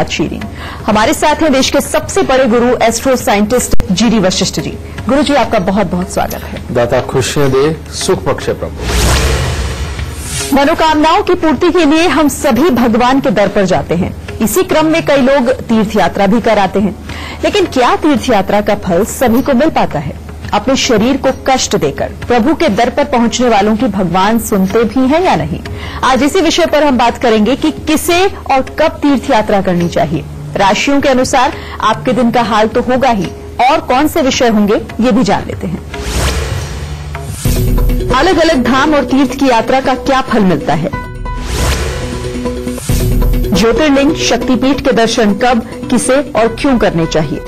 शीरीन। हमारे साथ हैं देश के सबसे बड़े गुरु astro scientist GD Vashishtha ji. गुरु जी, आपका बहुत बहुत स्वागत है। दाता खुशियां दे, सुख बख्शे प्रभु। मनोकामनाओं की पूर्ति के लिए हम सभी भगवान के दर पर जाते हैं। इसी क्रम में कई लोग तीर्थ यात्रा भी कराते हैं, लेकिन क्या तीर्थ यात्रा का फल सभी को मिल पाता है? अपने शरीर को कष्ट देकर प्रभु के दर पर पहुंचने वालों की भगवान सुनते भी हैं या नहीं? आज इसी विषय पर हम बात करेंगे कि किसे और कब तीर्थ यात्रा करनी चाहिए। राशियों के अनुसार आपके दिन का हाल तो होगा ही, और कौन से विषय होंगे ये भी जान लेते हैं। अलग अलग धाम और तीर्थ की यात्रा का क्या फल मिलता है? ज्योतिर्लिंग शक्तिपीठ के दर्शन कब, किसे और क्यों करने चाहिए?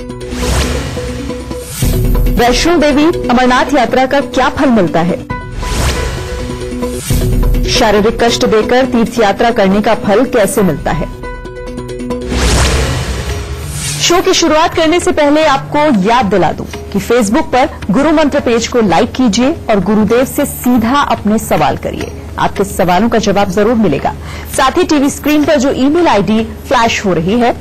वैष्णो देवी अमरनाथ यात्रा का क्या फल मिलता है? शारीरिक कष्ट देकर तीर्थ यात्रा करने का फल कैसे मिलता है? शो की शुरुआत करने से पहले आपको याद दिला दूं कि फेसबुक पर गुरु मंत्र पेज को लाइक कीजिए और गुरुदेव से सीधा अपने सवाल करिए। आपके सवालों का जवाब जरूर मिलेगा। साथ ही टीवी स्क्रीन पर जो ईमेल आईडी फ्लैश हो रही है,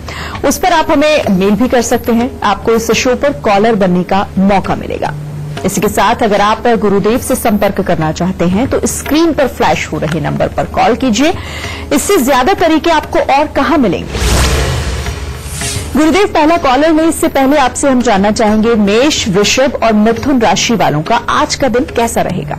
उस पर आप हमें मेल भी कर सकते हैं। आपको इस शो पर कॉलर बनने का मौका मिलेगा। इसी के साथ अगर आप गुरुदेव से संपर्क करना चाहते हैं तो स्क्रीन पर फ्लैश हो रहे नंबर पर कॉल कीजिए। इससे ज्यादा तरीके आपको और कहां मिलेंगे? गुरुदेव, पहला कॉलर में इससे पहले आपसे हम जानना चाहेंगे मेष, वृषभ और मिथुन राशि वालों का आज का दिन कैसा रहेगा?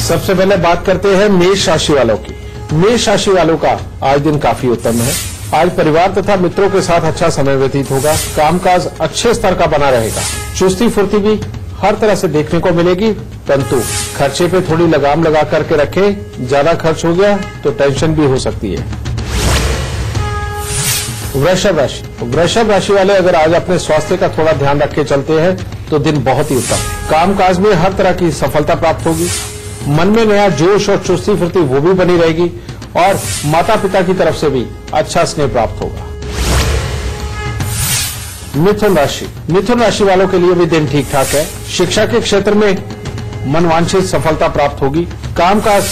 सबसे पहले बात करते हैं मेष राशि वालों की। मेष राशि वालों का आज दिन काफी उत्तम है। आज परिवार तथा मित्रों के साथ अच्छा समय व्यतीत होगा। कामकाज अच्छे स्तर का बना रहेगा। चुस्ती फुर्ती भी हर तरह से देखने को मिलेगी, परंतु खर्चे पे थोड़ी लगाम लगा करके रखें। ज्यादा खर्च हो गया तो टेंशन भी हो सकती है। वृषभ राशि वाले अगर आज अपने स्वास्थ्य का थोड़ा ध्यान रख के चलते हैं तो दिन बहुत ही उत्तम। कामकाज में हर तरह की सफलता प्राप्त होगी। मन में नया जोश और चुस्ती फुर्ती वो भी बनी रहेगी और माता पिता की तरफ से भी अच्छा स्नेह प्राप्त होगा। मिथुन राशि वालों के लिए भी दिन ठीक ठाक है। शिक्षा के क्षेत्र में मनवांछित सफलता प्राप्त होगी। कामकाज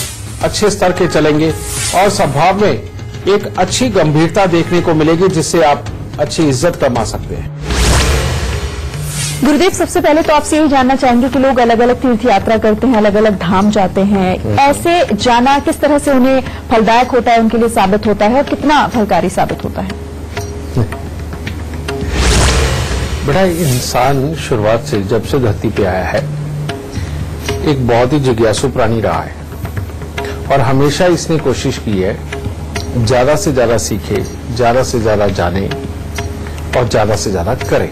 अच्छे स्तर के चलेंगे और स्वभाव में एक अच्छी गंभीरता देखने को मिलेगी, जिससे आप अच्छी इज्जत कमा सकते हैं। गुरुदेव, सबसे पहले तो आपसे यही जानना चाहेंगे कि लोग अलग अलग तीर्थ यात्रा करते हैं, अलग अलग धाम जाते हैं। ऐसे जाना किस तरह से उन्हें फलदायक होता है, उनके लिए साबित होता है और कितना फलकारी साबित होता है? बड़ा इंसान शुरुआत से जब से धरती पे आया है एक बहुत ही जिज्ञासु प्राणी रहा है और हमेशा इसने कोशिश की है ज्यादा से ज्यादा सीखे, ज्यादा से ज्यादा जाने और ज्यादा से ज्यादा करे।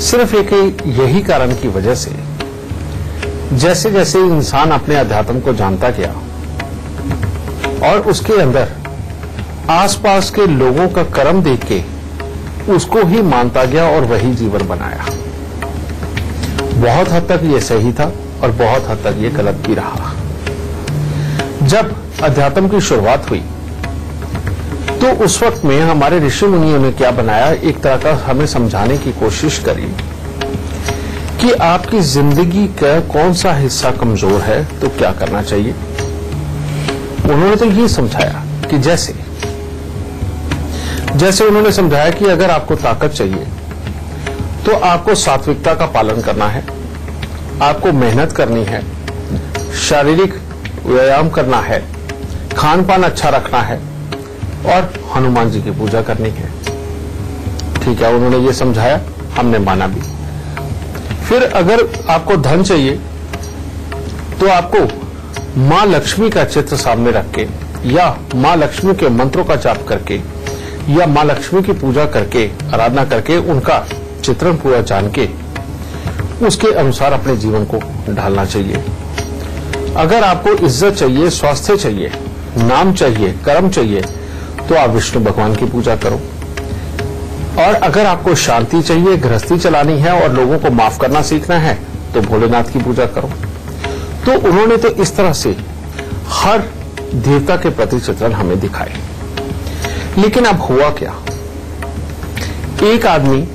सिर्फ एक यही कारण की वजह से जैसे जैसे इंसान अपने अध्यात्म को जानता गया और उसके अंदर आसपास के लोगों का कर्म देख के उसको ही मानता गया और वही जीवन बनाया। बहुत हद तक ये सही था और बहुत हद तक ये गलत भी रहा। जब अध्यात्म की शुरुआत हुई तो उस वक्त में हमारे ऋषि मुनियों ने क्या बनाया, एक तरह का हमें समझाने की कोशिश करी कि आपकी जिंदगी का कौन सा हिस्सा कमजोर है तो क्या करना चाहिए। उन्होंने तो ये समझाया कि जैसे उन्होंने समझाया कि अगर आपको ताकत चाहिए तो आपको सात्विकता का पालन करना है, आपको मेहनत करनी है, शारीरिक व्यायाम करना है, खान पान अच्छा रखना है और हनुमान जी की पूजा करनी है। ठीक है, उन्होंने ये समझाया, हमने माना भी। फिर अगर आपको धन चाहिए तो आपको मां लक्ष्मी का चित्र सामने रख के या मां लक्ष्मी के मंत्रों का जाप करके या मां लक्ष्मी की पूजा करके, आराधना करके उनका चित्रण पूरा जान के उसके अनुसार अपने जीवन को ढालना चाहिए। अगर आपको इज्जत चाहिए, स्वास्थ्य चाहिए, नाम चाहिए, कर्म चाहिए तो आप विष्णु भगवान की पूजा करो। और अगर आपको शांति चाहिए, गृहस्थी चलानी है और लोगों को माफ करना सीखना है तो भोलेनाथ की पूजा करो। तो उन्होंने तो इस तरह से हर देवता के प्रति चित्रण हमें दिखाए। लेकिन अब हुआ क्या, एक आदमी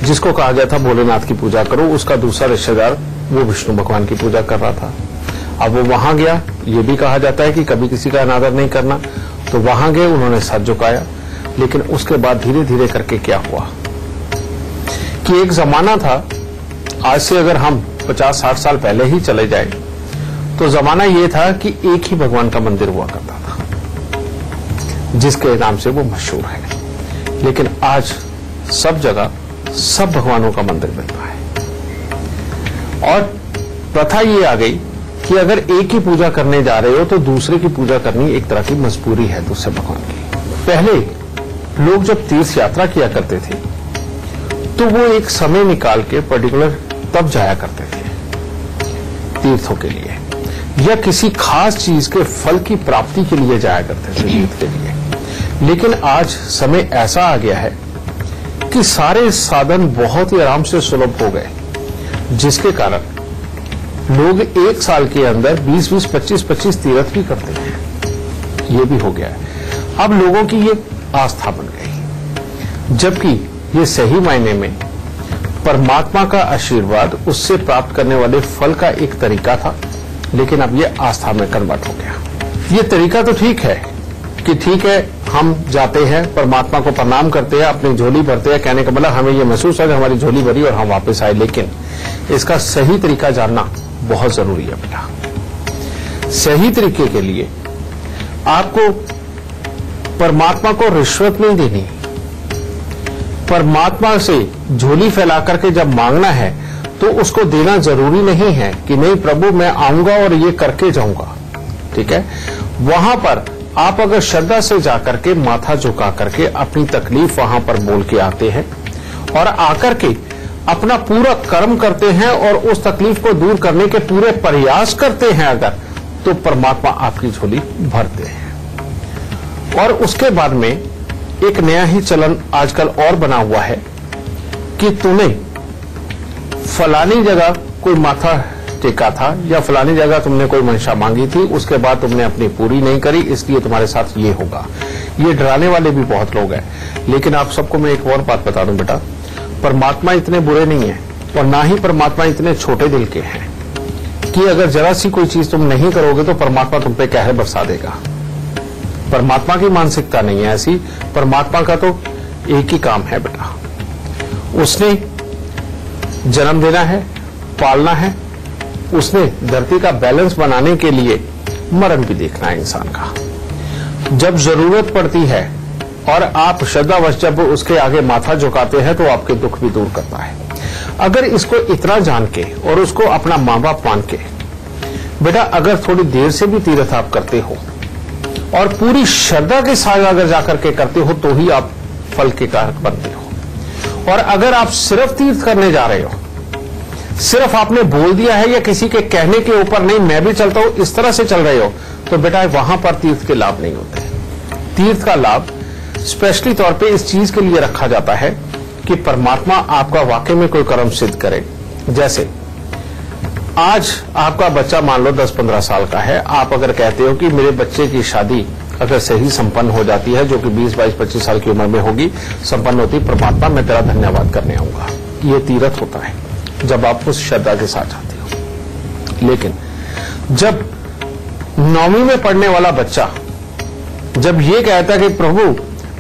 जिसको कहा गया था भोलेनाथ की पूजा करो, उसका दूसरा रिश्तेदार वो विष्णु भगवान की पूजा कर रहा था। अब वो वहां गया, ये भी कहा जाता है कि कभी किसी का अनादर नहीं करना, तो वहां गए, उन्होंने सर झुकाया। लेकिन उसके बाद धीरे धीरे करके क्या हुआ कि एक जमाना था, आज से अगर हम 50-60 साल पहले ही चले जाए तो जमाना यह था कि एक ही भगवान का मंदिर हुआ करता था जिसके नाम से वो मशहूर है। लेकिन आज सब जगह सब भगवानों का मंदिर मिलता है और प्रथा ये आ गई कि अगर एक ही पूजा करने जा रहे हो तो दूसरे की पूजा करनी एक तरह की मजबूरी है दूसरे भगवान की। पहले लोग जब तीर्थ यात्रा किया करते थे तो वो एक समय निकाल के पर्टिकुलर तब जाया करते थे तीर्थों के लिए, या किसी खास चीज के फल की प्राप्ति के लिए जाया करते थे तीर्थ के लिए। लेकिन आज समय ऐसा आ गया है कि सारे साधन बहुत ही आराम से सुलभ हो गए, जिसके कारण लोग एक साल के अंदर 20-20, 25-25 तीर्थ भी करते हैं। ये भी हो गया है। अब लोगों की ये आस्था बन गई, जबकि ये सही मायने में परमात्मा का आशीर्वाद, उससे प्राप्त करने वाले फल का एक तरीका था, लेकिन अब ये आस्था में कन्वर्ट हो गया। ये तरीका तो ठीक है कि ठीक है, हम जाते हैं, परमात्मा को प्रणाम करते हैं, अपनी झोली भरते हैं, कहने का मतलब हमें ये महसूस है कि हमारी झोली भरी और हम वापस आए। लेकिन इसका सही तरीका जानना बहुत जरूरी है बेटा। सही तरीके के लिए आपको परमात्मा को रिश्वत नहीं देनी। परमात्मा से झोली फैला करके जब मांगना है तो उसको देना जरूरी नहीं है कि नहीं प्रभु मैं आऊंगा और ये करके जाऊंगा, ठीक है। वहां पर आप अगर श्रद्धा से जाकर के माथा झुका करके अपनी तकलीफ वहां पर बोल के आते हैं और आकर के अपना पूरा कर्म करते हैं और उस तकलीफ को दूर करने के पूरे प्रयास करते हैं अगर, तो परमात्मा आपकी झोली भरते हैं। और उसके बाद में एक नया ही चलन आजकल और बना हुआ है कि तुम्हें फलानी जगह कोई माथा टेका था या फलानी जगह तुमने कोई मंशा मांगी थी, उसके बाद तुमने अपनी पूरी नहीं करी, इसलिए तुम्हारे साथ ये होगा। ये डराने वाले भी बहुत लोग हैं। लेकिन आप सबको मैं एक और बात बता दूं बेटा, परमात्मा इतने बुरे नहीं है और ना ही परमात्मा इतने छोटे दिल के हैं कि अगर जरा सी कोई चीज तुम नहीं करोगे तो परमात्मा तुम पे कहर बरसा देगा। परमात्मा की मानसिकता नहीं है ऐसी। परमात्मा का तो एक ही काम है बेटा, उसने जन्म देना है, पालना है, उसने धरती का बैलेंस बनाने के लिए मरण भी देखना है इंसान का। जब जरूरत पड़ती है और आप श्रद्धावश जब उसके आगे माथा झुकाते हैं तो आपके दुख भी दूर करता है। अगर इसको इतना जान के और उसको अपना माँ बाप मान के बेटा, अगर थोड़ी देर से भी तीर्थ आप करते हो और पूरी श्रद्धा के साथ अगर जाकर के करते हो तो ही आप फल के कारक बनते हो। और अगर आप सिर्फ तीर्थ करने जा रहे हो, सिर्फ आपने बोल दिया है या किसी के कहने के ऊपर नहीं मैं भी चलता हूं इस तरह से चल रहे हो, तो बेटा वहां पर तीर्थ के लाभ नहीं होते। तीर्थ का लाभ स्पेशली तौर पे इस चीज के लिए रखा जाता है कि परमात्मा आपका वाकई में कोई कर्म सिद्ध करे। जैसे आज आपका बच्चा मान लो 10-15 साल का है, आप अगर कहते हो कि मेरे बच्चे की शादी अगर सही संपन्न हो जाती है, जो कि 20, 22, 25 साल की उम्र में होगी, संपन्न होती, परमात्मा मैं तेरा धन्यवाद करने आऊंगा। ये तीर्थ होता है जब आप उस श्रद्धा के साथ जाते हो। लेकिन जब 9वीं में पढ़ने वाला बच्चा जब ये कहता है कि प्रभु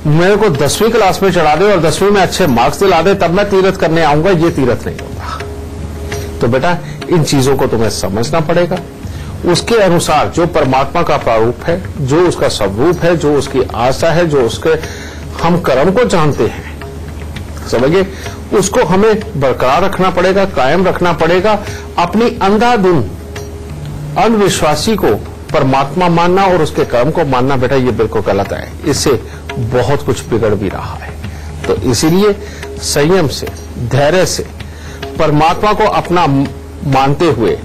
मेरे को 10वीं क्लास में चढ़ा दे और 10वीं में अच्छे मार्क्स दिला दे तब मैं तीर्थ करने आऊंगा, ये तीर्थ नहीं होता। तो बेटा इन चीजों को तुम्हें समझना पड़ेगा। उसके अनुसार जो परमात्मा का प्रारूप है, जो उसका स्वरूप है, जो उसकी आशा है, जो उसके हम कर्म को जानते हैं, समझिए, उसको हमें बरकरार रखना पड़ेगा, कायम रखना पड़ेगा। अपनी अंधाधुन अंधविश्वासी को परमात्मा मानना और उसके कर्म को मानना बेटा ये बिल्कुल गलत है। इससे बहुत कुछ बिगड़ भी रहा है। तो इसीलिए संयम से, धैर्य से परमात्मा को अपना मानते हुए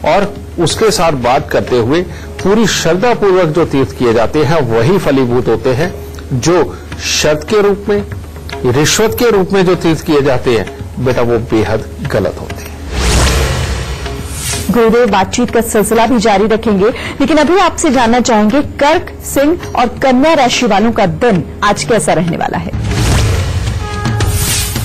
और उसके साथ बात करते हुए पूरी श्रद्धा पूर्वक जो तीर्थ किए जाते हैं वही फलीभूत होते हैं। जो शर्त के रूप में, रिश्वत के रूप में जो तीर्थ किए जाते हैं बेटा वो बेहद गलत होते हैं। गुरुदेव बातचीत का सिलसिला भी जारी रखेंगे, लेकिन अभी आपसे जानना चाहेंगे कर्क, सिंह और कन्या राशि वालों का दिन आज कैसा रहने वाला है।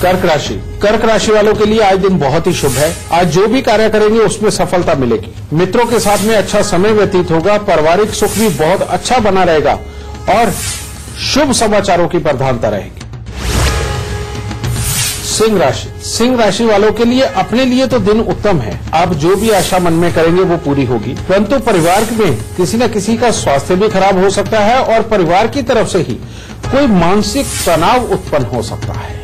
कर्क राशि वालों के लिए आज दिन बहुत ही शुभ है। आज जो भी कार्य करेंगे उसमें सफलता मिलेगी। मित्रों के साथ में अच्छा समय व्यतीत होगा। पारिवारिक सुख भी बहुत अच्छा बना रहेगा और शुभ समाचारों की प्रधानता रहेगी। सिंह राशि, सिंह राशि वालों के लिए अपने लिए तो दिन उत्तम है। आप जो भी आशा मन में करेंगे वो पूरी होगी, परंतु परिवार में किसी न किसी का स्वास्थ्य भी खराब हो सकता है और परिवार की तरफ से ही कोई मानसिक तनाव उत्पन्न हो सकता है।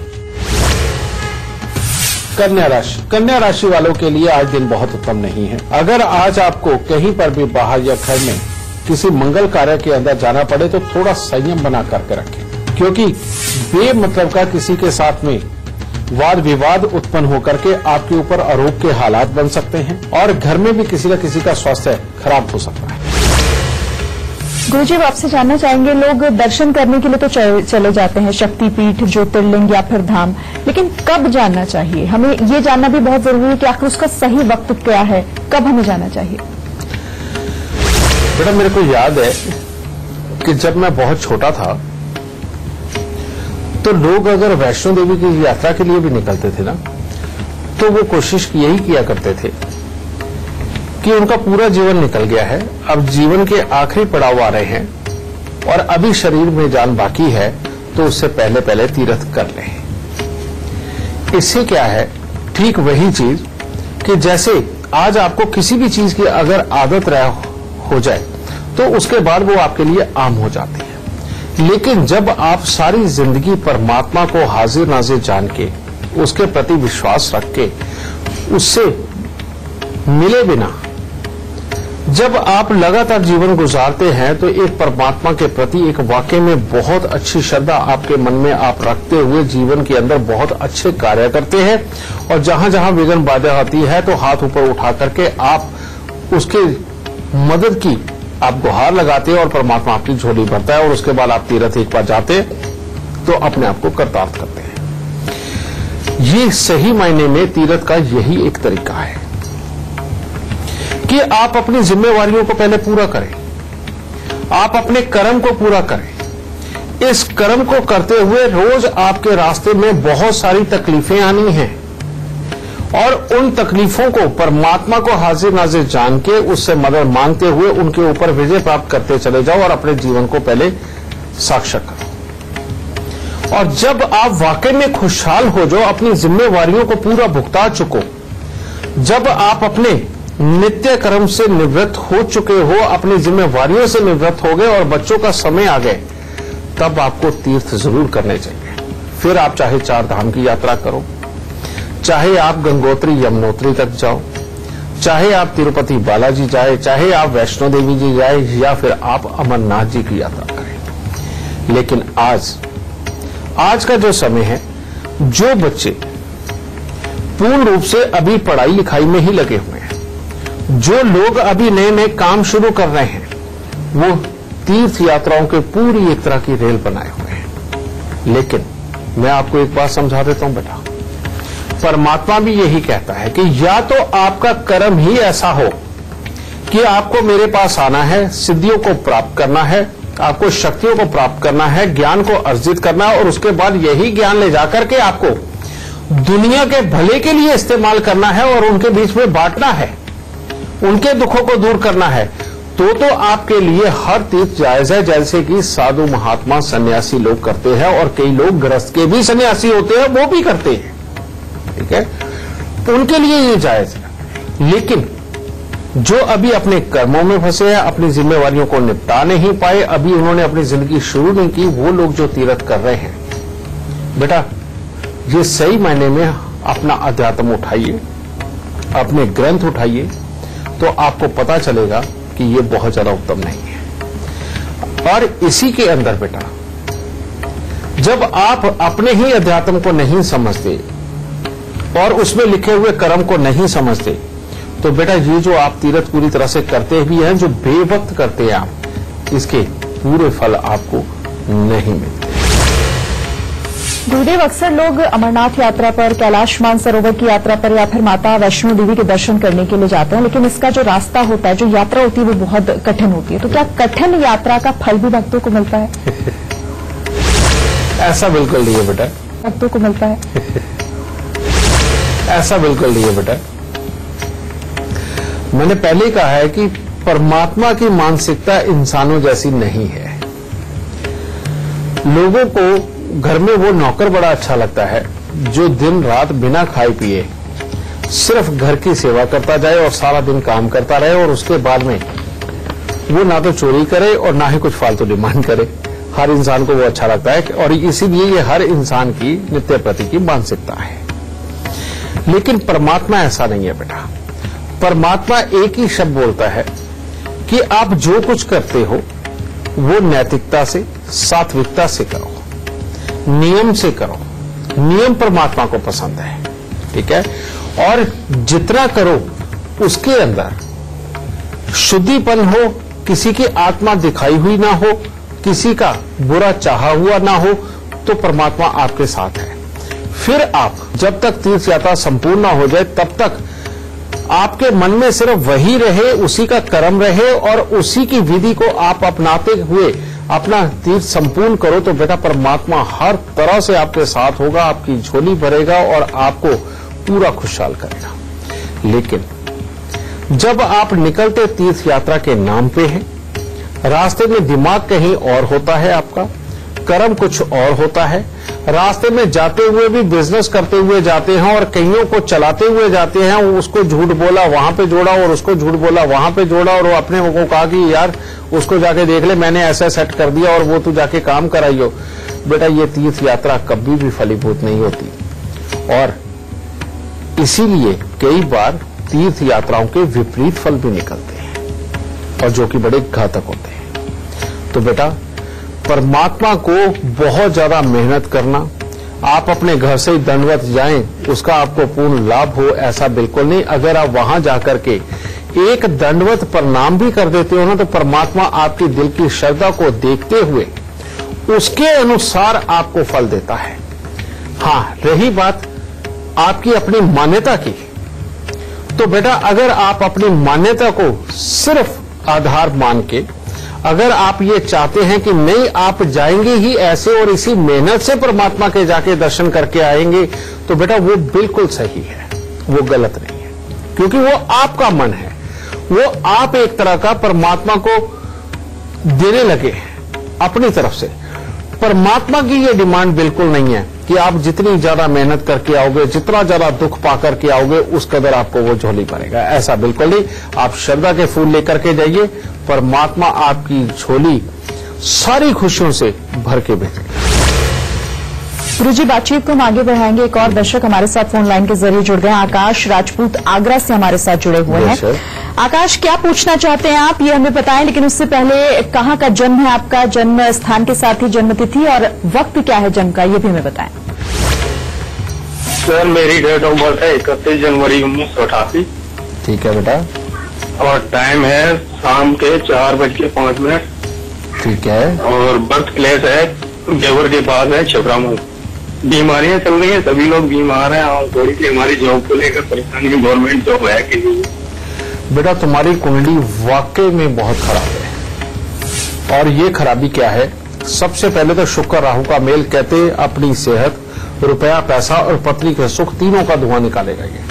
कन्या राशि, कन्या राशि वालों के लिए आज दिन बहुत उत्तम नहीं है। अगर आज आपको कहीं पर भी बाहर या घर में किसी मंगल कार्य के अंदर जाना पड़े तो थोड़ा संयम बना करके रखें, क्योंकि बेमतलब का किसी के साथ में वाद विवाद उत्पन्न होकर के आपके ऊपर आरोप के हालात बन सकते हैं और घर में भी किसी न किसी का स्वास्थ्य खराब हो सकता है। गुरुजी, अब आपसे जानना चाहेंगे, लोग दर्शन करने के लिए तो चले जाते हैं, शक्तिपीठ, ज्योतिर्लिंग या फिर धाम, लेकिन कब जाना चाहिए? हमें ये जानना भी बहुत जरूरी है कि आखिर उसका सही वक्त क्या है, कब हमें जाना चाहिए? बेटा, मेरे को याद है कि जब मैं बहुत छोटा था तो लोग अगर वैष्णो देवी की यात्रा के लिए भी निकलते थे ना, तो वो कोशिश यही किया करते थे कि उनका पूरा जीवन निकल गया है, अब जीवन के आखिरी पड़ाव आ रहे हैं और अभी शरीर में जान बाकी है, तो उससे पहले पहले तीर्थ कर लें। इससे क्या है, ठीक वही चीज कि जैसे आज आपको किसी भी चीज की अगर आदत हो जाए तो उसके बाद वो आपके लिए आम हो जाती है, लेकिन जब आप सारी जिंदगी परमात्मा को हाजिर नाजिर जान के, उसके प्रति विश्वास रख के, उससे मिले बिना जब आप लगातार जीवन गुजारते हैं तो एक परमात्मा के प्रति एक वाकई में बहुत अच्छी श्रद्धा आपके मन में आप रखते हुए जीवन के अंदर बहुत अच्छे कार्य करते हैं और जहां जहां विघ्न बाधा आती है तो हाथ ऊपर उठा करके आप उसके मदद की आप गुहार लगाते हैं और परमात्मा आपकी झोली भरता है और उसके बाद आप तीर्थ एक बार जाते तो अपने आप को कृतार्थ करते हैं। ये सही मायने में तीर्थ का यही एक तरीका है कि आप अपनी जिम्मेवारियों को पहले पूरा करें, आप अपने कर्म को पूरा करें। इस कर्म को करते हुए रोज आपके रास्ते में बहुत सारी तकलीफें आनी हैं और उन तकलीफों को परमात्मा को हाजिर नाजिर जान के उससे मदद मांगते हुए उनके ऊपर विजय प्राप्त करते चले जाओ और अपने जीवन को पहले साक्षात करो। और जब आप वाकई में खुशहाल हो जाओ, अपनी जिम्मेवारियों को पूरा भुगता चुको, जब आप अपने नित्य कर्म से निवृत्त हो चुके हो, अपनी जिम्मेवारियों से निवृत्त हो गए और बच्चों का समय आ गए, तब आपको तीर्थ जरूर करने चाहिए। फिर आप चाहे 4 धाम की यात्रा करो, चाहे आप गंगोत्री यमुनोत्री तक जाओ, चाहे आप तिरुपति बालाजी जाए, चाहे आप वैष्णो देवी जी जाए या फिर आप अमरनाथ जी की यात्रा करें। लेकिन आज का जो समय है, जो बच्चे पूर्ण रूप से अभी पढ़ाई लिखाई में ही लगे हुए हैं, जो लोग अभी नए नए काम शुरू कर रहे हैं, वो तीर्थ यात्राओं के पूरी एक तरह की रेल बनाए हुए हैं। लेकिन मैं आपको एक बात समझा देता हूं बेटा, परमात्मा भी यही कहता है कि या तो आपका कर्म ही ऐसा हो कि आपको मेरे पास आना है, सिद्धियों को प्राप्त करना है, आपको शक्तियों को प्राप्त करना है, ज्ञान को अर्जित करना है और उसके बाद यही ज्ञान ले जाकर के आपको दुनिया के भले के लिए इस्तेमाल करना है और उनके बीच में बांटना है, उनके दुखों को दूर करना है, तो आपके लिए हर तीर्थ जायज है, जैसे कि साधु महात्मा सन्यासी लोग करते हैं और कई लोग गृहस्थ के भी सन्यासी होते हैं, वो भी करते हैं। ठीक है, तो उनके लिए ये जायज है। लेकिन जो अभी अपने कर्मों में फंसे हैं, अपनी जिम्मेवारियों को निपटा नहीं पाए, अभी उन्होंने अपनी जिंदगी शुरू नहीं की, वो लोग जो तीर्थ कर रहे हैं, बेटा ये सही मायने में अपना अध्यात्म उठाइए, अपने ग्रंथ उठाइए, तो आपको पता चलेगा कि ये बहुत ज्यादा उत्तम नहीं है। और इसी के अंदर बेटा, जब आप अपने ही अध्यात्म को नहीं समझते और उसमें लिखे हुए कर्म को नहीं समझते, तो बेटा ये जो आप तीर्थ पूरी तरह से करते भी हैं, जो बेवक्त करते हैं आप, इसके पूरे फल आपको नहीं मिलते। गुरुदेव, अक्सर लोग अमरनाथ यात्रा पर, कैलाश मानसरोवर की यात्रा पर या फिर माता वैष्णो देवी के दर्शन करने के लिए जाते हैं, लेकिन इसका जो रास्ता होता है, जो यात्रा होती है, वो बहुत कठिन होती है। तो क्या कठिन यात्रा का फल भी भक्तों को मिलता है? ऐसा बिल्कुल नहीं है बेटा। भक्तों को मिलता है? ऐसा बिल्कुल नहीं है बेटा। मैंने पहले कहा है कि परमात्मा की मानसिकता इंसानों जैसी नहीं है। लोगों को घर में वो नौकर बड़ा अच्छा लगता है जो दिन रात बिना खाए पिए सिर्फ घर की सेवा करता जाए और सारा दिन काम करता रहे और उसके बाद में वो ना तो चोरी करे और ना ही कुछ फालतू डिमांड करे। हर इंसान को वो अच्छा लगता है और इसीलिए ये हर इंसान की नित्य प्रति की मानसिकता है। लेकिन परमात्मा ऐसा नहीं है बेटा। परमात्मा एक ही शब्द बोलता है कि आप जो कुछ करते हो वो नैतिकता से, सात्विकता से करो, नियम से करो। नियम परमात्मा को पसंद है, ठीक है। और जितना करो उसके अंदर शुद्धिपन हो, किसी की आत्मा दिखाई हुई ना हो, किसी का बुरा चाहा हुआ ना हो, तो परमात्मा आपके साथ है। फिर आप जब तक तीर्थ यात्रा संपूर्ण ना हो जाए तब तक आपके मन में सिर्फ वही रहे, उसी का कर्म रहे और उसी की विधि को आप अपनाते हुए अपना तीर्थ संपूर्ण करो, तो बेटा परमात्मा हर तरह से आपके साथ होगा, आपकी झोली भरेगा और आपको पूरा खुशहाल करेगा। लेकिन जब आप निकलते तीर्थ यात्रा के नाम पे हैं, रास्ते में दिमाग कहीं और होता है, आपका कर्म कुछ और होता है, रास्ते में जाते हुए भी बिजनेस करते हुए जाते हैं और कईयों को चलाते हुए जाते हैं, उसको झूठ बोला वहां पे जोड़ा और उसको झूठ बोला वहां पे जोड़ा और वो अपने को कहा कि यार उसको जाके देख ले, मैंने ऐसा सेट कर दिया और वो तू जाके काम कराइयो। बेटा ये तीर्थ यात्रा कभी भी फलीभूत नहीं होती और इसीलिए कई बार तीर्थ यात्राओं के विपरीत फल भी निकलते हैं और जो कि बड़े घातक होते हैं। तो बेटा परमात्मा को बहुत ज्यादा मेहनत करना, आप अपने घर से ही दंडवत जाएं, उसका आपको पूर्ण लाभ हो ऐसा बिल्कुल नहीं। अगर आप वहां जाकर के एक दंडवत प्रणाम भी कर देते हो ना, तो परमात्मा आपकी दिल की श्रद्धा को देखते हुए उसके अनुसार आपको फल देता है। हाँ, रही बात आपकी अपनी मान्यता की, तो बेटा अगर आप अपनी मान्यता को सिर्फ आधार मान के अगर आप ये चाहते हैं कि नहीं आप जाएंगे ही ऐसे और इसी मेहनत से परमात्मा के जाके दर्शन करके आएंगे, तो बेटा वो बिल्कुल सही है, वो गलत नहीं है, क्योंकि वो आपका मन है। वो आप एक तरह का परमात्मा को देने लगे अपनी तरफ से। परमात्मा की ये डिमांड बिल्कुल नहीं है कि आप जितनी ज्यादा मेहनत करके आओगे, जितना ज्यादा दुख पा करके आओगे, उस कदर आपको वो झोली भरेगा, ऐसा बिल्कुल नहीं। आप श्रद्धा के फूल लेकर के जाइए, परमात्मा आपकी झोली सारी खुशियों से भर के भेजेगा। गुरुजी, बातचीत को हम आगे बढ़ाएंगे। एक और दर्शक हमारे साथ फोन लाइन के जरिए जुड़ गए। आकाश राजपूत आगरा से हमारे साथ जुड़े हुए हैं। आकाश, क्या पूछना चाहते हैं आप, ये हमें बताएं, लेकिन उससे पहले कहाँ का जन्म है आपका, जन्म स्थान के साथ ही जन्म तिथि और वक्त क्या है जन्म का, ये भी हमें बताएं। सर मेरी डेट ऑफ बर्थ है 31 जनवरी 1988। ठीक है बेटा। और टाइम है शाम के 4:05। ठीक है। और बर्थ प्लेस है गेवर के पास है, छपरामऊ। बीमारियां चल रही है, सभी लोग बीमार हैं और थोड़ी सी हमारी जॉब को लेकर परेशानी, गवर्नमेंट जॉब है कि नहीं। बेटा तुम्हारी कुंडली वाकई में बहुत खराब है। और ये खराबी क्या है, सबसे पहले तो शुक्र राहु का मेल, कहते अपनी सेहत, रुपया, पैसा और पत्नी के सुख तीनों का धुआं निकालेगा। ये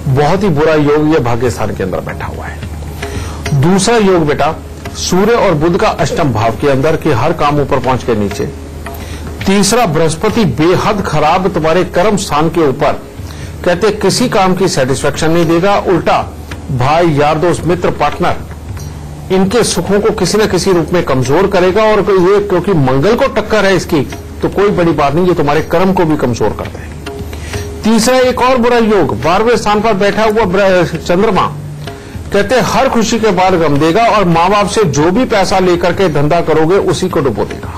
बहुत ही बुरा योग ये भाग्य स्थान के अंदर बैठा हुआ है। दूसरा योग बेटा सूर्य और बुध का अष्टम भाव के अंदर के हर काम ऊपर पहुंच के नीचे। तीसरा बृहस्पति बेहद खराब तुम्हारे कर्म स्थान के ऊपर, कहते किसी काम की सेटिस्फेक्शन नहीं देगा, उल्टा भाई, यार, दोस्त, मित्र, पार्टनर, इनके सुखों को किसी न किसी रूप में कमजोर करेगा। और ये क्योंकि मंगल को टक्कर है इसकी, तो कोई बड़ी बात नहीं, ये तुम्हारे कर्म को भी कमजोर करते हैं। तीसरा एक और बुरा योग, 12वें स्थान पर बैठा हुआ चंद्रमा, कहते हर खुशी के बाद गम देगा और मां बाप से जो भी पैसा लेकर के धंधा करोगे उसी को डुबो देगा।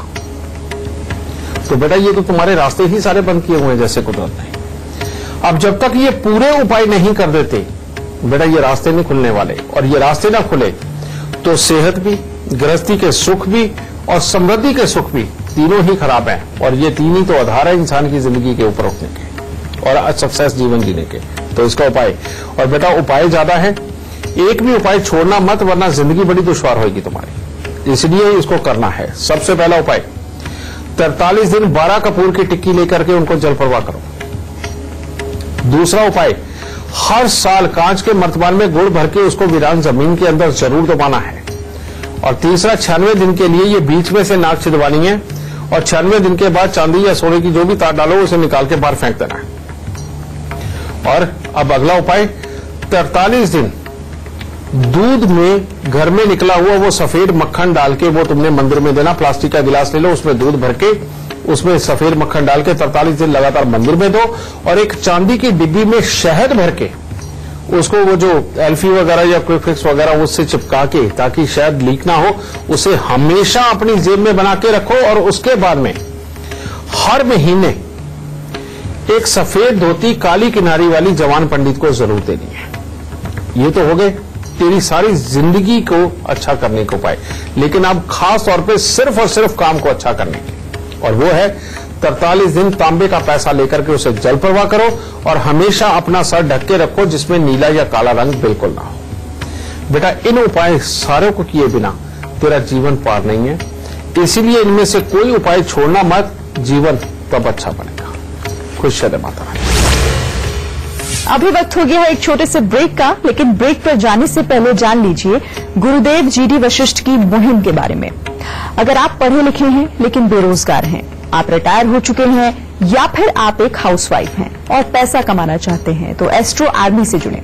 तो बेटा ये तो तुम्हारे रास्ते ही सारे बंद किए हुए हैं जैसे कुदरत ने। अब जब तक ये पूरे उपाय नहीं कर देते बेटा, ये रास्ते नहीं खुलने वाले। और ये रास्ते ना खुले तो सेहत भी, गृहस्थी के सुख भी और समृद्धि के सुख भी तीनों ही खराब हैं। और ये तीन ही तो आधार है इंसान की जिंदगी के ऊपर उठने के और सक्सेस जीवन जीने के। तो इसका उपाय, और बेटा उपाय ज्यादा है, एक भी उपाय छोड़ना मत, वरना जिंदगी बड़ी दुश्वार होगी तुम्हारी, इसलिए इसको करना है। सबसे पहला उपाय, 43 दिन 12 कपूर की टिक्की लेकर के उनको जल प्रवाह करो। दूसरा उपाय, हर साल कांच के मर्तबान में गुड़ भर के उसको वीरान जमीन के अंदर जरूर दबाना है। और तीसरा, 96 दिन के लिए ये बीच में से नाक छिदवानी है और 96 दिन के बाद चांदी या सोने की जो भी तार डालो उसे निकाल के बाहर फेंक देना है। और अब अगला उपाय, 43 दिन दूध में घर में निकला हुआ वो सफेद मक्खन डाल के वो तुमने मंदिर में देना। प्लास्टिक का गिलास ले लो, उसमें दूध भर के उसमें सफेद मक्खन डाल के 43 दिन लगातार मंदिर में दो। और एक चांदी की डिब्बी में शहद भर के उसको वो जो एल्फी वगैरह या क्विक फिक्स वगैरह उससे चिपका के, ताकि शहद लीक ना हो, उसे हमेशा अपनी जेब में बना के रखो। और उसके बाद में हर महीने एक सफेद धोती काली किनारी वाली जवान पंडित को जरूर देनी है। ये तो हो गए तेरी सारी जिंदगी को अच्छा करने के उपाय। लेकिन अब खास तौर पे सिर्फ और सिर्फ काम को अच्छा करने के, और वो है 43 दिन तांबे का पैसा लेकर के उसे जल प्रवाह करो और हमेशा अपना सर ढक के रखो जिसमें नीला या काला रंग बिल्कुल ना हो। बेटा, इन उपाय सारों को किए बिना तेरा जीवन पार नहीं है, इसीलिए इनमें से कोई उपाय छोड़ना मत, जीवन तब अच्छा बनेगा। खुश रहे माता रानी। अभी वक्त हो गया है एक छोटे से ब्रेक का, लेकिन ब्रेक पर जाने से पहले जान लीजिए गुरुदेव जीडी वशिष्ठ की मुहिम के बारे में। अगर आप पढ़े लिखे हैं लेकिन बेरोजगार हैं, आप रिटायर हो चुके हैं, या फिर आप एक हाउसवाइफ हैं और पैसा कमाना चाहते हैं, तो एस्ट्रो आर्मी से जुड़ें,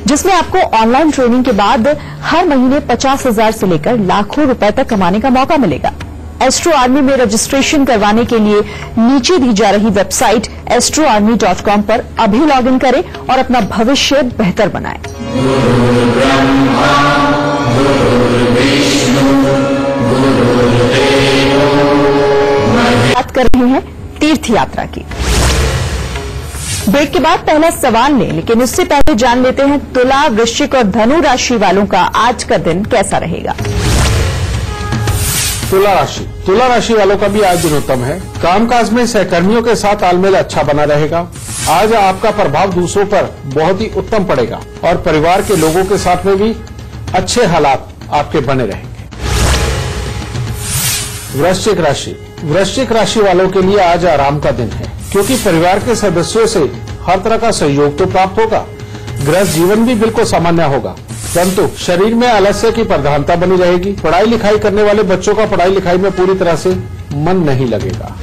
जिसमें आपको ऑनलाइन ट्रेनिंग के बाद हर महीने 50,000 से लेकर लाखों रुपए तक कमाने का मौका मिलेगा। एस्ट्रो आर्मी में रजिस्ट्रेशन करवाने के लिए नीचे दी जा रही वेबसाइट astroarmy.com पर अभी लॉगिन करें और अपना भविष्य बेहतर बनाएं। बात कर रहे हैं तीर्थ यात्रा की। ब्रेक के बाद पहला सवाल लें, लेकिन उससे पहले जान लेते हैं तुला, वृश्चिक और धनु राशि वालों का आज का दिन कैसा रहेगा। तुला राशि वालों का भी आज दिन उत्तम है। कामकाज में सहकर्मियों के साथ तालमेल अच्छा बना रहेगा। आज आपका प्रभाव दूसरों पर बहुत ही उत्तम पड़ेगा और परिवार के लोगों के साथ में भी अच्छे हालात आपके बने रहेंगे। वृश्चिक राशि वालों के लिए आज आराम का दिन है, क्योंकि परिवार के सदस्यों से हर तरह का सहयोग तो प्राप्त होगा। गृहस्थ जीवन भी बिल्कुल सामान्य होगा, परंतु शरीर में आलस्य की प्रधानता बनी रहेगी। पढ़ाई लिखाई करने वाले बच्चों का पढ़ाई लिखाई में पूरी तरह से मन नहीं लगेगा।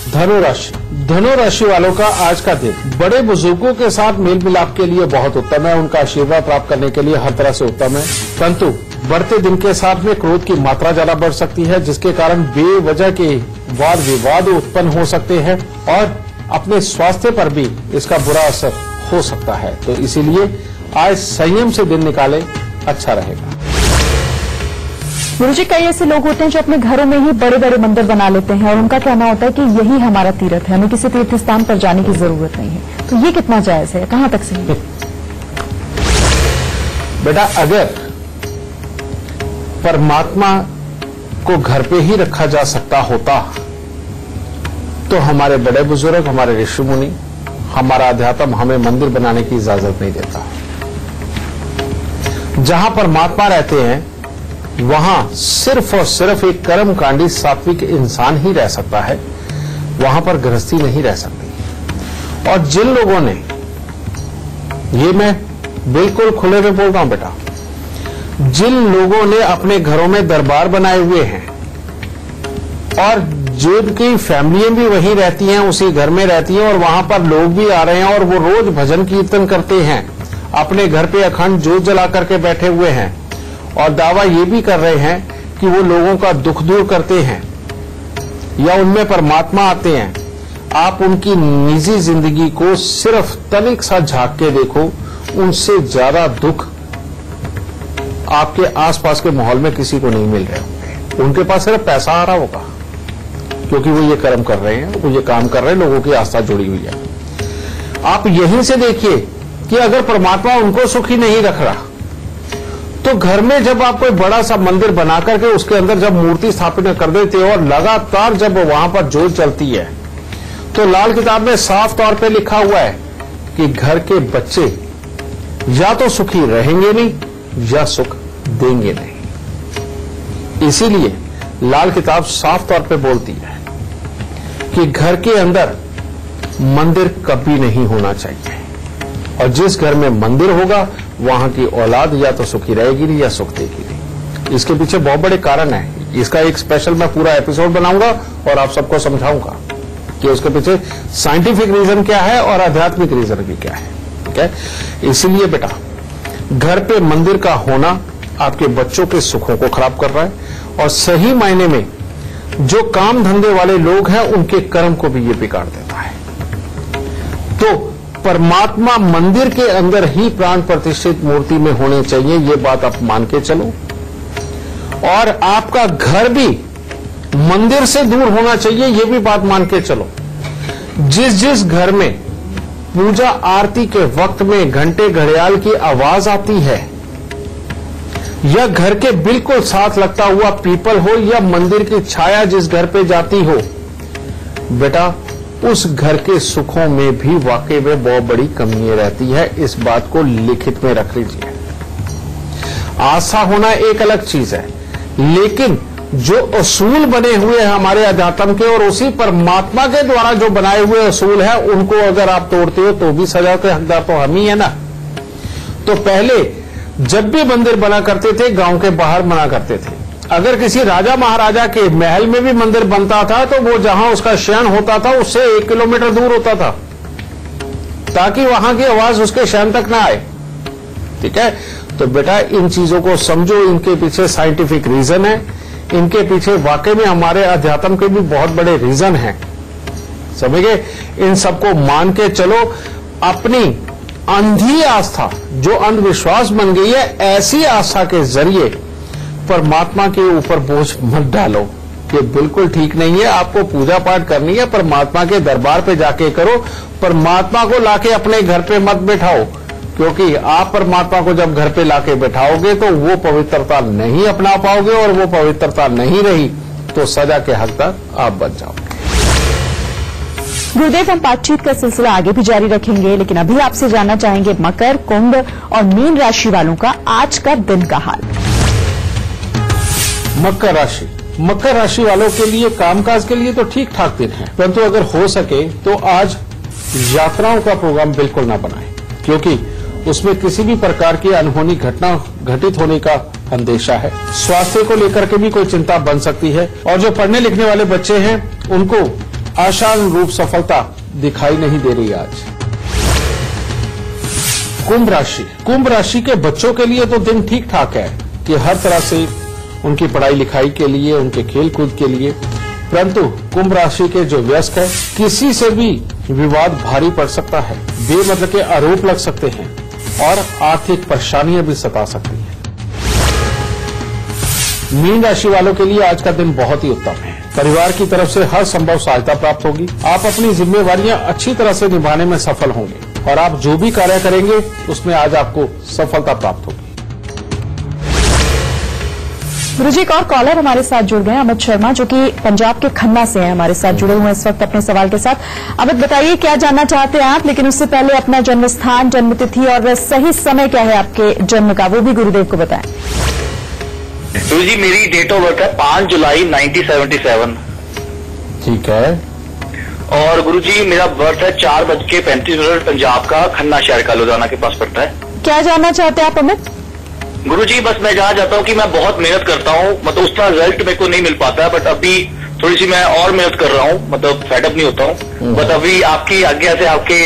धनु राशि वालों का आज का दिन बड़े बुजुर्गों के साथ मेल मिलाप के लिए बहुत उत्तम है। उनका आशीर्वाद प्राप्त करने के लिए हर तरह से उत्तम है, परंतु बढ़ते दिन के साथ में क्रोध की मात्रा ज्यादा बढ़ सकती है, जिसके कारण बेवजह के वाद विवाद उत्पन्न हो सकते हैं और अपने स्वास्थ्य पर भी इसका बुरा असर हो सकता है। तो इसीलिए आज संयम से दिन निकाले, अच्छा रहेगा। गुरुजी, कई ऐसे लोग होते हैं जो अपने घरों में ही बड़े बड़े मंदिर बना लेते हैं और उनका कहना होता है कि यही हमारा तीर्थ है, हमें किसी तीर्थ स्थान पर जाने की जरूरत नहीं है। तो ये कितना जायज है, कहां तक सही है? बेटा, अगर परमात्मा को घर पे ही रखा जा सकता होता तो हमारे बड़े बुजुर्ग, हमारे ऋषि मुनि, हमारा अध्यात्म हमें मंदिर बनाने की इजाजत नहीं देता। जहां परमात्मा रहते हैं वहां सिर्फ और सिर्फ एक कर्मकांडी सात्विक इंसान ही रह सकता है, वहां पर गृहस्थी नहीं रह सकती। और जिन लोगों ने, ये मैं बिल्कुल खुले में बोल रहा हूं बेटा, जिन लोगों ने अपने घरों में दरबार बनाए हुए हैं और जिनकी फैमिलियां भी वहीं रहती हैं, उसी घर में रहती हैं और वहां पर लोग भी आ रहे हैं और वो रोज भजन कीर्तन करते हैं, अपने घर पे अखंड जोत जला करके बैठे हुए हैं और दावा ये भी कर रहे हैं कि वो लोगों का दुख दूर करते हैं या उनमें परमात्मा आते हैं। आप उनकी निजी जिंदगी को सिर्फ तनिक सा झांक के देखो, उनसे ज्यादा दुख आपके आसपास के माहौल में किसी को नहीं मिल रहे होंगे। उनके पास सिर्फ पैसा आ रहा होगा, क्योंकि वो ये कर्म कर रहे हैं, वो ये काम कर रहे हैं, लोगों की आस्था जुड़ी हुई है। आप यहीं से देखिए कि अगर परमात्मा उनको सुखी नहीं रख रहा तो घर में जब आप कोई बड़ा सा मंदिर बना करके उसके अंदर जब मूर्ति स्थापित कर देते हो और लगातार जब वहां पर जोत चलती है, तो लाल किताब में साफ तौर पे लिखा हुआ है कि घर के बच्चे या तो सुखी रहेंगे नहीं या सुख देंगे नहीं। इसीलिए लाल किताब साफ तौर पे बोलती है कि घर के अंदर मंदिर कभी नहीं होना चाहिए, और जिस घर में मंदिर होगा वहां की औलाद या तो सुखी रहेगी नहीं या सुख देगी नहीं। इसके पीछे बहुत बड़े कारण है। इसका एक स्पेशल मैं पूरा एपिसोड बनाऊंगा और आप सबको समझाऊंगा कि उसके पीछे साइंटिफिक रीजन क्या है और आध्यात्मिक रीजन भी क्या है। ठीक है, इसीलिए बेटा घर पे मंदिर का होना आपके बच्चों के सुखों को खराब कर रहा है और सही मायने में जो काम धंधे वाले लोग हैं उनके कर्म को भी ये बिगाड़ देता है। तो परमात्मा मंदिर के अंदर ही प्राण प्रतिष्ठित मूर्ति में होने चाहिए, ये बात आप मान के चलो। और आपका घर भी मंदिर से दूर होना चाहिए, ये भी बात मान के चलो। जिस घर में पूजा आरती के वक्त में घंटे घड़ियाल की आवाज आती है या घर के बिल्कुल साथ लगता हुआ पीपल हो या मंदिर की छाया जिस घर पे जाती हो, बेटा उस घर के सुखों में भी वाकई में बहुत बड़ी कमी रहती है। इस बात को लिखित में रख लीजिए। आस्था होना एक अलग चीज है, लेकिन जो असूल बने हुए हैं हमारे अध्यात्म के और उसी परमात्मा के द्वारा जो बनाए हुए असूल है, उनको अगर आप तोड़ते हो तो भी सजा के हकदार तो हम ही है ना। तो पहले जब भी मंदिर बना करते थे गांव के बाहर बना करते थे। अगर किसी राजा महाराजा के महल में भी मंदिर बनता था तो वो जहां उसका शयन होता था उससे 1 किलोमीटर दूर होता था, ताकि वहां की आवाज उसके शयन तक ना आए। ठीक है, तो बेटा इन चीजों को समझो, इनके पीछे साइंटिफिक रीजन है, इनके पीछे वाकई में हमारे अध्यात्म के भी बहुत बड़े रीजन हैं। समझ गए? इन सबको मान के चलो। अपनी अंधी आस्था जो अंधविश्वास बन गई है, ऐसी आस्था के जरिए परमात्मा के ऊपर बोझ मत डालो। ये बिल्कुल ठीक नहीं है। आपको पूजा पाठ करनी है, परमात्मा के दरबार पे जाके करो। परमात्मा को लाके अपने घर पे मत बैठाओ, क्योंकि आप परमात्मा को जब घर पे लाके बैठाओगे तो वो पवित्रता नहीं अपना पाओगे, और वो पवित्रता नहीं रही तो सजा के हकदार आप बच जाओगे। गुरुदेव, हम बातचीत का सिलसिला आगे भी जारी रखेंगे, लेकिन अभी आपसे जानना चाहेंगे मकर, कुंभ और मीन राशि वालों का आज का दिन का हाल। मकर राशि वालों के लिए कामकाज के लिए तो ठीक ठाक दिन है, परंतु अगर हो सके तो आज यात्राओं का प्रोग्राम बिल्कुल ना बनाएं, क्योंकि उसमें किसी भी प्रकार की अनहोनी घटना घटित होने का अंदेशा है। स्वास्थ्य को लेकर के भी कोई चिंता बन सकती है, और जो पढ़ने लिखने वाले बच्चे हैं उनको आशानुरूप सफलता दिखाई नहीं दे रही आज। कुंभ राशि के बच्चों के लिए तो दिन ठीक ठाक है कि हर तरह से उनकी पढ़ाई लिखाई के लिए, उनके खेल कूद के लिए, परंतु कुंभ राशि के जो वयस्क है, किसी से भी विवाद भारी पड़ सकता है, बेमतलब के आरोप लग सकते हैं और आर्थिक परेशानियां भी सता सकती हैं। मीन राशि वालों के लिए आज का दिन बहुत ही उत्तम है। परिवार की तरफ से हर संभव सहायता प्राप्त होगी। आप अपनी जिम्मेवारियां अच्छी तरह से निभाने में सफल होंगे और आप जो भी कार्य करेंगे उसमें आज आपको सफलता प्राप्त होगी। गुरुजी, एक और कॉलर हमारे साथ जुड़ गए हैं, अमित शर्मा, जो कि पंजाब के खन्ना से हैं, हमारे साथ जुड़े हुए हैं इस वक्त अपने सवाल के साथ। अमित, बताइए क्या जानना चाहते हैं आप, लेकिन उससे पहले अपना जन्म स्थान, जन्म तिथि और सही समय क्या है आपके जन्म का, वो भी गुरुदेव को बताएं। गुरुजी, मेरी डेट ऑफ बर्थ है 5 जुलाई 1977। ठीक है। और गुरुजी मेरा बर्थ है 4:35 पंजाब का, खन्ना शहर का, लुधियाना के पास पड़ता है। क्या जानना चाहते हैं आप अमित? गुरुजी बस मैं जानना चाहता हूँ कि मैं बहुत मेहनत करता हूँ, मतलब उसका रिजल्ट मेरे को नहीं मिल पाता है, बट अभी थोड़ी सी मैं और मेहनत कर रहा हूँ, मतलब फेडअप नहीं होता हूँ। बट अभी आपकी आज्ञा से, आपके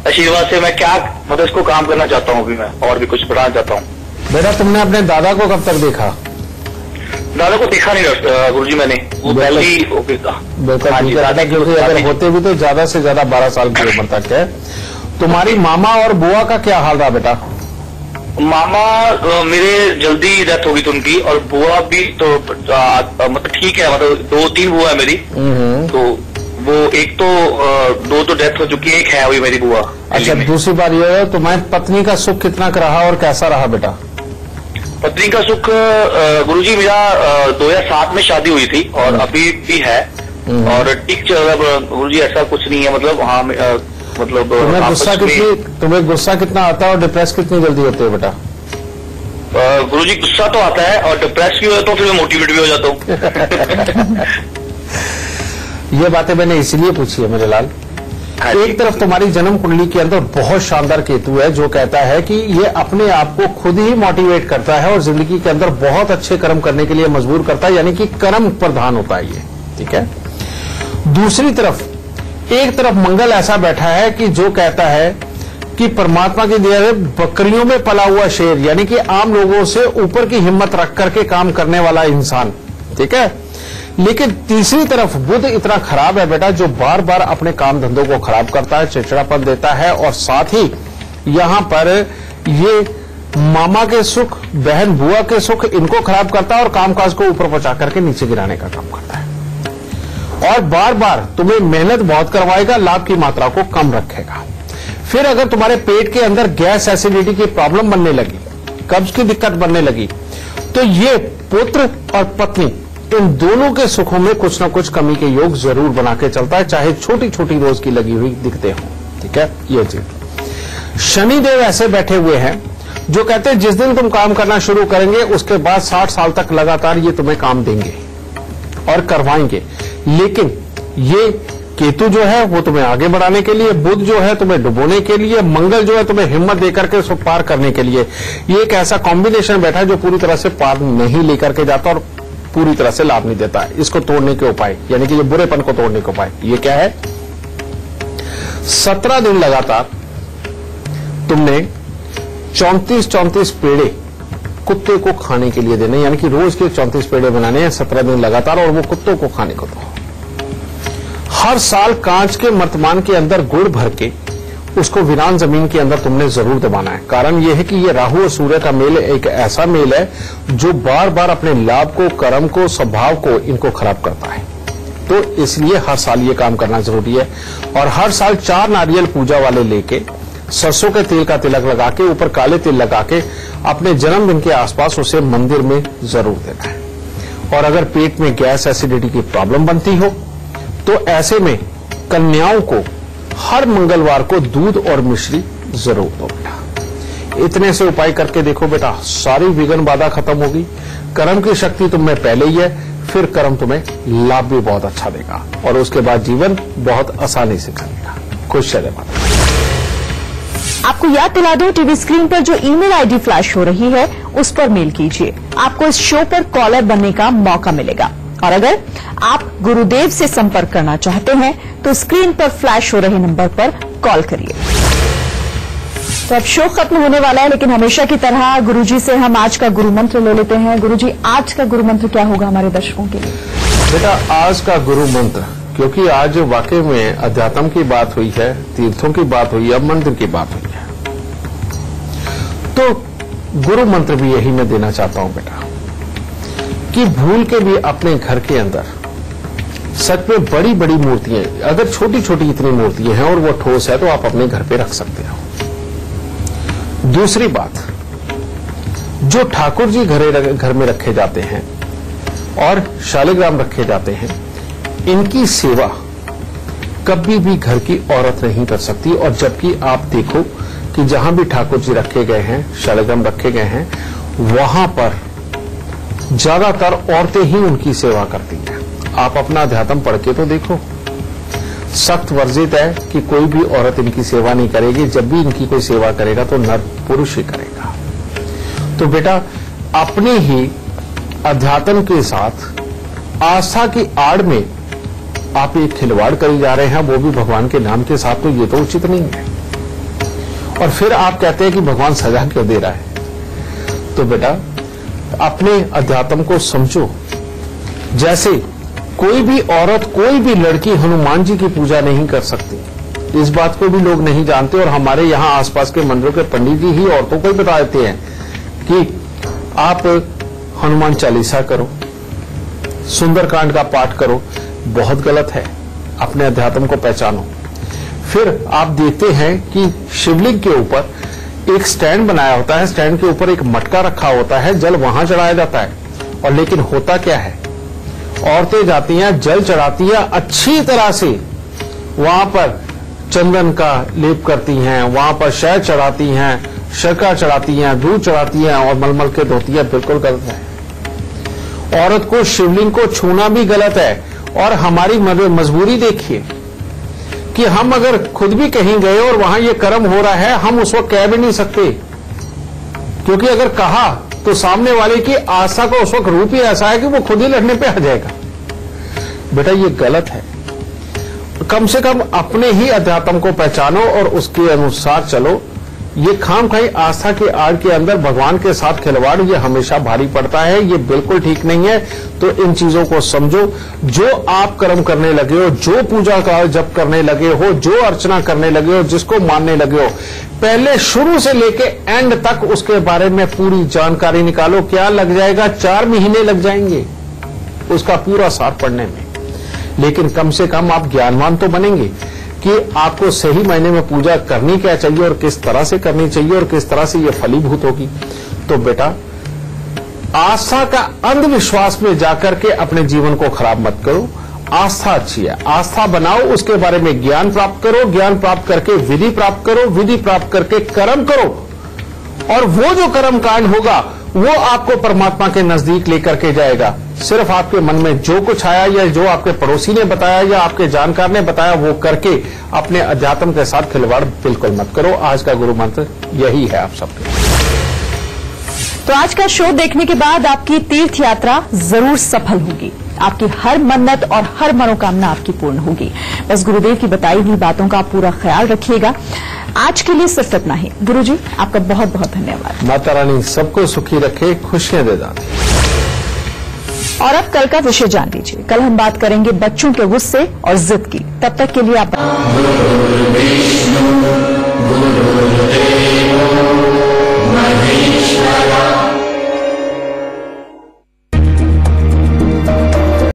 आशीर्वाद से मैं क्या मतलब इसको काम करना चाहता हूँ, अभी मैं और भी कुछ बढ़ाना चाहता हूँ। बेटा, तुमने अपने दादा को कब तक देखा? दादा को देखा नहीं गुरुजी मैंने, वो पहले ही दादा, क्योंकि अगर होते भी तो ज्यादा से ज्यादा 12 साल की उम्र तक है। तुम्हारी मामा और बुआ का क्या हाल रहा बेटा? मामा मेरे जल्दी डेथ हो गई थी उनकी, और बुआ भी तो मतलब ठीक है, मतलब 2-3 बुआ है मेरी। तो वो एक तो 2 तो डेथ हो चुकी है, एक है अभी मेरी बुआ। अच्छा, दूसरी बात यह है, तुम्हारी पत्नी का सुख कितना रहा और कैसा रहा बेटा? पत्नी का सुख गुरुजी मेरा 2007 में शादी हुई थी और अभी भी है, और ठीक चल रहा गुरुजी, ऐसा कुछ नहीं है। मतलब हाँ, मतलब तुम्हें गुस्सा कितना आता है और डिप्रेस कितनी जल्दी होते हो बेटा? गुरुजी गुस्सा तो आता है और डिप्रेस भी हो जाता हूँ, फिर मैं मोटिवेट भी हो जाता हूँ। ये बातें मैंने इसलिए पूछी है मेरे लाल, एक तरफ तुम्हारी जन्म कुंडली के अंदर बहुत शानदार केतु है जो कहता है कि ये अपने आप को खुद ही मोटिवेट करता है और जिंदगी के अंदर बहुत अच्छे कर्म करने के लिए मजबूर करता है, यानी कि कर्म प्रधान होता है ये, ठीक है। दूसरी तरफ एक तरफ मंगल ऐसा बैठा है कि जो कहता है कि परमात्मा की दया से बकरियों में पला हुआ शेर, यानी कि आम लोगों से ऊपर की हिम्मत रख करके काम करने वाला इंसान, ठीक है। लेकिन तीसरी तरफ बुध इतना खराब है बेटा जो बार बार अपने काम धंधों को खराब करता है, चिड़चिड़ापन देता है और साथ ही यहां पर ये मामा के सुख, बहन बुआ के सुख, इनको खराब करता है और कामकाज को ऊपर पहुंचा करके नीचे गिराने का काम करता है और बार बार तुम्हें मेहनत बहुत करवाएगा, लाभ की मात्रा को कम रखेगा। फिर अगर तुम्हारे पेट के अंदर गैस एसिडिटी की प्रॉब्लम बनने लगी, कब्ज की दिक्कत बनने लगी, तो ये पुत्र और पत्नी इन दोनों के सुखों में कुछ ना कुछ कमी के योग जरूर बना के चलता है, चाहे छोटी छोटी रोज की लगी हुई दिखते हो, ठीक है। ये चीज शनिदेव ऐसे बैठे हुए हैं जो कहते हैं जिस दिन तुम काम करना शुरू करेंगे उसके बाद 60 साल तक लगातार ये तुम्हें काम देंगे और करवाएंगे। लेकिन ये केतु जो है वो तुम्हें आगे बढ़ाने के लिए, बुध जो है तुम्हें डुबोने के लिए, मंगल जो है तुम्हें हिम्मत देकर के उसको पार करने के लिए, ये एक ऐसा कॉम्बिनेशन बैठा है जो पूरी तरह से पार नहीं लेकर के जाता और पूरी तरह से लाभ नहीं देता है। इसको तोड़ने के उपाय, यानी कि ये बुरेपन को तोड़ने के उपाय ये क्या है? 17 दिन लगातार तुमने 34 पेड़े कुत्ते को खाने के लिए देने, यानी कि रोज के 34 पेड़े बनाने हैं 17 दिन लगातार और वो कुत्तों को खाने को दो। हर साल कांच के मर्तमान के अंदर गुड़ भर के उसको वीरान जमीन के अंदर तुमने जरूर दबाना है। कारण यह है कि ये राहु और सूर्य का मेल एक ऐसा मेल है जो बार बार अपने लाभ को, कर्म को, स्वभाव को इनको खराब करता है। तो इसलिए हर साल ये काम करना जरूरी है और हर साल 4 नारियल पूजा वाले लेके सरसों के तेल का तिलक लगा के ऊपर काले तिल लगा के अपने जन्मदिन के आसपास उसे मंदिर में जरूर देना है। और अगर पेट में गैस एसिडिटी की प्रॉब्लम बनती हो तो ऐसे में कन्याओं को हर मंगलवार को दूध और मिश्री जरूर दो बेटा। इतने से उपाय करके देखो बेटा, सारी विघ्न बाधा खत्म होगी। कर्म की शक्ति तुम में पहले ही है, फिर कर्म तुम्हें लाभ भी बहुत अच्छा देगा और उसके बाद जीवन बहुत आसानी से चलेगा। खुश रहे माता। आपको याद दिला दूं, टीवी स्क्रीन पर जो ईमेल आईडी फ्लैश हो रही है उस पर मेल कीजिए, आपको इस शो पर कॉलर बनने का मौका मिलेगा। और अगर आप गुरुदेव से संपर्क करना चाहते हैं तो स्क्रीन पर फ्लैश हो रहे नंबर पर कॉल करिए। तो अब शो खत्म होने वाला है, लेकिन हमेशा की तरह गुरुजी से हम आज का गुरु मंत्र ले लेते हैं। गुरुजी, आज का गुरु मंत्र क्या होगा हमारे दर्शकों के लिए? बेटा, आज का गुरु मंत्र, क्योंकि आज वाकई में अध्यात्म की बात हुई है, तीर्थों की बात हुई है, मंदिर की बात हुई है, तो गुरु मंत्र भी यही मैं देना चाहता हूं बेटा कि भूल के भी अपने घर के अंदर सच में बड़ी बड़ी मूर्तियां, अगर छोटी छोटी इतनी मूर्तियां हैं और वो ठोस है तो आप अपने घर पे रख सकते हो। दूसरी बात, जो ठाकुर जी घर में रखे जाते हैं और शालिग्राम रखे जाते हैं, इनकी सेवा कभी भी घर की औरत नहीं कर सकती। और जबकि आप देखो कि जहां भी ठाकुर जी रखे गए हैं, शालिग्राम रखे गए हैं, वहां पर ज्यादातर औरतें ही उनकी सेवा करती हैं। आप अपना अध्यात्म पढ़ के तो देखो, सख्त वर्जित है कि कोई भी औरत इनकी सेवा नहीं करेगी। जब भी इनकी कोई सेवा करेगा तो नर पुरुष ही करेगा। तो बेटा, अपने ही अध्यात्म के साथ आस्था की आड़ में आप एक खिलवाड़ करी जा रहे हैं, वो भी भगवान के नाम के साथ, तो ये तो उचित नहीं है। और फिर आप कहते हैं कि भगवान सजा क्यों दे रहा है? तो बेटा, अपने अध्यात्म को समझो। जैसे कोई भी औरत, कोई भी लड़की हनुमान जी की पूजा नहीं कर सकती, इस बात को भी लोग नहीं जानते। और हमारे यहाँ आसपास के मंदिरों के पंडित जी ही औरतों को ही बता देते हैं कि आप हनुमान चालीसा करो, सुंदरकांड का पाठ करो। बहुत गलत है। अपने अध्यात्म को पहचानो। फिर आप देखते हैं कि शिवलिंग के ऊपर एक स्टैंड बनाया होता है, स्टैंड के ऊपर एक मटका रखा होता है, जल वहां चढ़ाया जाता है। और लेकिन होता क्या है, औरतें जाती हैं, जल चढ़ाती हैं, अच्छी तरह से वहां पर चंदन का लेप करती हैं, वहां पर शहद चढ़ाती हैं, शर्करा चढ़ाती हैं, दूध चढ़ाती हैं और मलमल के धोती हैं। बिल्कुल गलत है। औरत को शिवलिंग को छूना भी गलत है। और हमारी मजबूरी देखिए कि हम अगर खुद भी कहीं गए और वहां ये कर्म हो रहा है, हम उस वक्त कह भी नहीं सकते, क्योंकि अगर कहा तो सामने वाले की आशा का उस वक्त रूप ही ऐसा है कि वो खुद ही लड़ने पे आ जाएगा। बेटा ये गलत है। कम से कम अपने ही अध्यात्म को पहचानो और उसके अनुसार चलो। ये खामखाई आस्था की आड़ के अंदर भगवान के साथ खिलवाड़ ये हमेशा भारी पड़ता है, ये बिल्कुल ठीक नहीं है। तो इन चीजों को समझो। जो आप कर्म करने लगे हो, जो पूजा का जप करने लगे हो, जो अर्चना करने लगे हो, जिसको मानने लगे हो, पहले शुरू से लेके एंड तक उसके बारे में पूरी जानकारी निकालो। क्या लग जाएगा? 4 महीने लग जाएंगे उसका पूरा सार पढ़ने में। लेकिन कम से कम आप ज्ञानवान तो बनेंगे कि आपको सही मायने में पूजा करनी क्या चाहिए और किस तरह से करनी चाहिए और किस तरह से ये फलीभूत होगी। तो बेटा आस्था का अंधविश्वास में जाकर के अपने जीवन को खराब मत करो। आस्था अच्छी है, आस्था बनाओ, उसके बारे में ज्ञान प्राप्त करो, ज्ञान प्राप्त करके विधि प्राप्त करो, विधि प्राप्त करके कर्म करो, और वो जो कर्म कांड होगा वो आपको परमात्मा के नजदीक लेकर के जाएगा। सिर्फ आपके मन में जो कुछ आया या जो आपके पड़ोसी ने बताया या आपके जानकार ने बताया वो करके अपने अध्यात्म के साथ खिलवाड़ बिल्कुल मत करो। आज का गुरु मंत्र यही है आप सबके। तो आज का शो देखने के बाद आपकी तीर्थ यात्रा जरूर सफल होगी, आपकी हर मन्नत और हर मनोकामना आपकी पूर्ण होगी। बस गुरुदेव की बताई हुई बातों का पूरा ख्याल रखिएगा। आज के लिए सिर्फ इतना ही। गुरुजी आपका बहुत बहुत धन्यवाद। माता रानी सबको सुखी रखे, खुशियां दे दाते। और अब कल का विषय जान लीजिए। कल हम बात करेंगे बच्चों के गुस्से और जिद की। तब तक के लिए आप